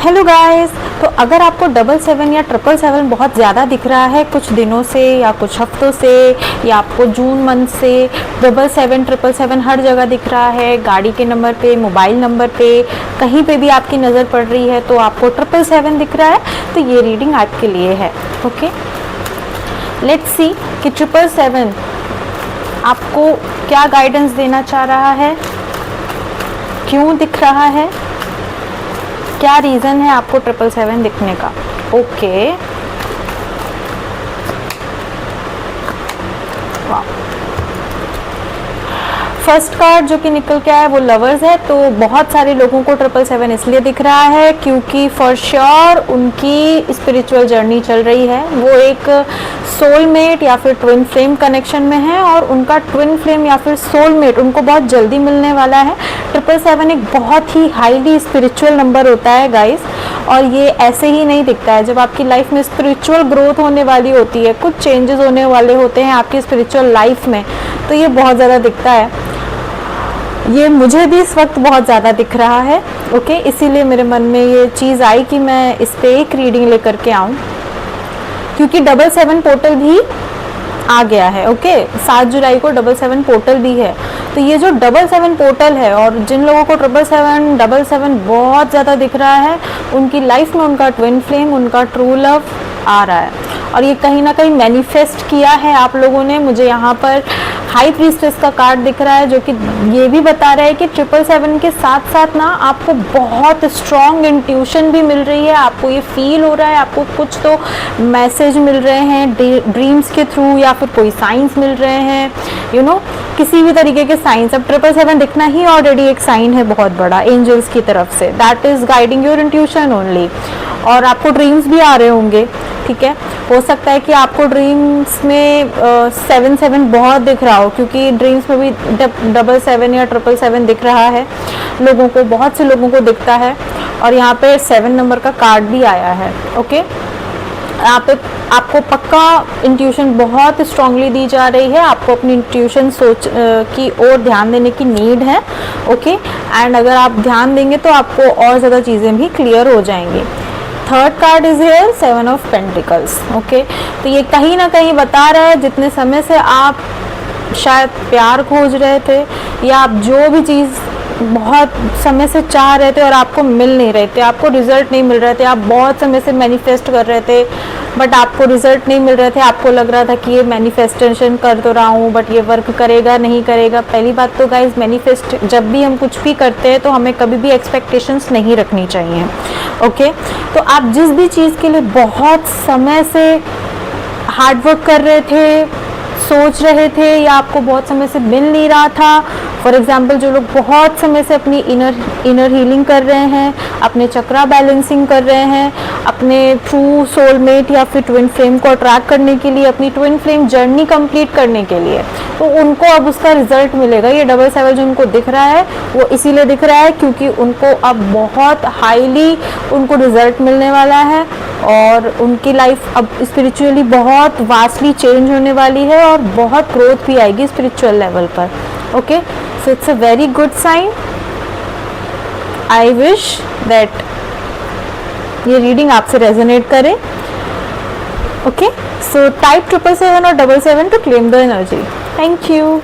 Hello guys, तो अगर आपको 77 या 777 बहुत ज़्यादा दिख रहा है कुछ दिनों से या कुछ हफ्तों से, या आपको जून मंथ से 77 777 हर जगह दिख रहा है, गाड़ी के नंबर पे, मोबाइल नंबर पे, कहीं पे भी आपकी नज़र पड़ रही है, तो आपको 777 दिख रहा है, तो ये रीडिंग आपके लिए है। ओके, लेट्स सी कि 777 आपको क्या गाइडेंस देना चाह रहा है, क्यों दिख रहा है, क्या रीज़न है आपको 777 दिखने का। ओके, फर्स्ट कार्ड जो कि निकल के आया वो लवर्स है। तो बहुत सारे लोगों को 777 इसलिए दिख रहा है क्योंकि फॉर श्योर उनकी स्पिरिचुअल जर्नी चल रही है, वो एक सोलमेट या फिर ट्विन फ्लेम कनेक्शन में है और उनका ट्विन फ्लेम या फिर सोलमेट उनको बहुत जल्दी मिलने वाला है। 777 एक बहुत ही हाईली स्पिरिचुअल नंबर होता है गाइस, और ये ऐसे ही नहीं दिखता है। जब आपकी लाइफ में स्पिरिचुअल ग्रोथ होने वाली होती है, कुछ चेंजेस होने वाले होते हैं आपकी स्पिरिचुअल लाइफ में, तो ये बहुत ज़्यादा दिखता है। ये मुझे भी इस वक्त बहुत ज़्यादा दिख रहा है। ओके, इसीलिए मेरे मन में ये चीज़ आई कि मैं इस पर एक रीडिंग लेकर के आऊँ, क्योंकि 77 पोर्टल भी आ गया है। ओके, 7 जुलाई को 77 पोर्टल भी है। तो ये जो 77 पोर्टल है, और जिन लोगों को 777 बहुत ज़्यादा दिख रहा है, उनकी लाइफ में उनका ट्विन फ्लेम, उनका ट्रू लव आ रहा है, और ये कहीं ना कहीं मैनिफेस्ट किया है आप लोगों ने। मुझे यहाँ पर हाई प्रीस्टेस का कार्ड दिख रहा है, जो कि ये भी बता रहा है कि 777 के साथ साथ ना आपको बहुत स्ट्रॉन्ग इंट्यूशन भी मिल रही है। आपको ये फील हो रहा है, आपको कुछ तो मैसेज मिल रहे हैं ड्रीम्स के थ्रू, या फिर कोई साइंस मिल रहे हैं, यू नो, किसी भी तरीके के साइंस। अब 777 दिखना ही ऑलरेडी एक साइन है बहुत बड़ा एंजल्स की तरफ से, that is guiding your intuition only. और आपको ड्रीम्स भी आ रहे होंगे, ठीक है, हो सकता है कि आपको ड्रीम्स में 77 बहुत दिख रहा हो, क्योंकि ड्रीम्स में भी 77 या 777 दिख रहा है लोगों को, बहुत से लोगों को दिखता है। और यहाँ पे 7 नंबर का कार्ड भी आया है। ओके, यहाँ पे आपको पक्का इंट्यूशन बहुत स्ट्रांगली दी जा रही है, आपको अपनी इंट्यूशन सोच की ओर ध्यान देने की नीड है। ओके, एंड अगर आप ध्यान देंगे तो आपको और ज़्यादा चीज़ें भी क्लियर हो जाएंगी। Third card is here 7 of pentacles. Okay, तो ये कहीं ना कहीं बता रहा है जितने समय से आप शायद प्यार खोज रहे थे, या आप जो भी चीज़ बहुत समय से चाह रहे थे और आपको मिल नहीं रहे थे, आपको रिजल्ट नहीं मिल रहे थे, आप बहुत समय से मैनिफेस्ट कर रहे थे बट आपको रिजल्ट नहीं मिल रहे थे, आपको लग रहा था कि ये मैनिफेस्टेशन कर तो रहा हूँ बट ये वर्क करेगा नहीं करेगा। पहली बात तो गाइज, मैनिफेस्ट जब भी हम कुछ भी करते हैं तो हमें कभी भी एक्सपेक्टेशंस नहीं रखनी चाहिए। ओके, तो आप जिस भी चीज़ के लिए बहुत समय से हार्डवर्क कर रहे थे, सोच रहे थे, या आपको बहुत समय से मिल नहीं रहा था, फॉर एग्जाम्पल जो लोग बहुत समय से अपनी इनर हीलिंग कर रहे हैं, अपने चक्रा बैलेंसिंग कर रहे हैं, अपने ट्रू सोलमेट या फिर ट्विन फ्लेम को अट्रैक्ट करने के लिए, अपनी ट्विन फ्लेम जर्नी कंप्लीट करने के लिए, तो उनको अब उसका रिजल्ट मिलेगा। ये 77 जो उनको दिख रहा है वो इसीलिए दिख रहा है क्योंकि उनको अब बहुत हाईली उनको रिजल्ट मिलने वाला है, और उनकी लाइफ अब स्पिरिचुअली बहुत वास्टली चेंज होने वाली है, और बहुत ग्रोथ भी आएगी स्पिरिचुअल लेवल पर। Okay, so it's a very good sign. I wish that ये रीडिंग आपसे रेजोनेट करे। ओके, सो टाइप 777 और 77 to claim the energy. Thank you.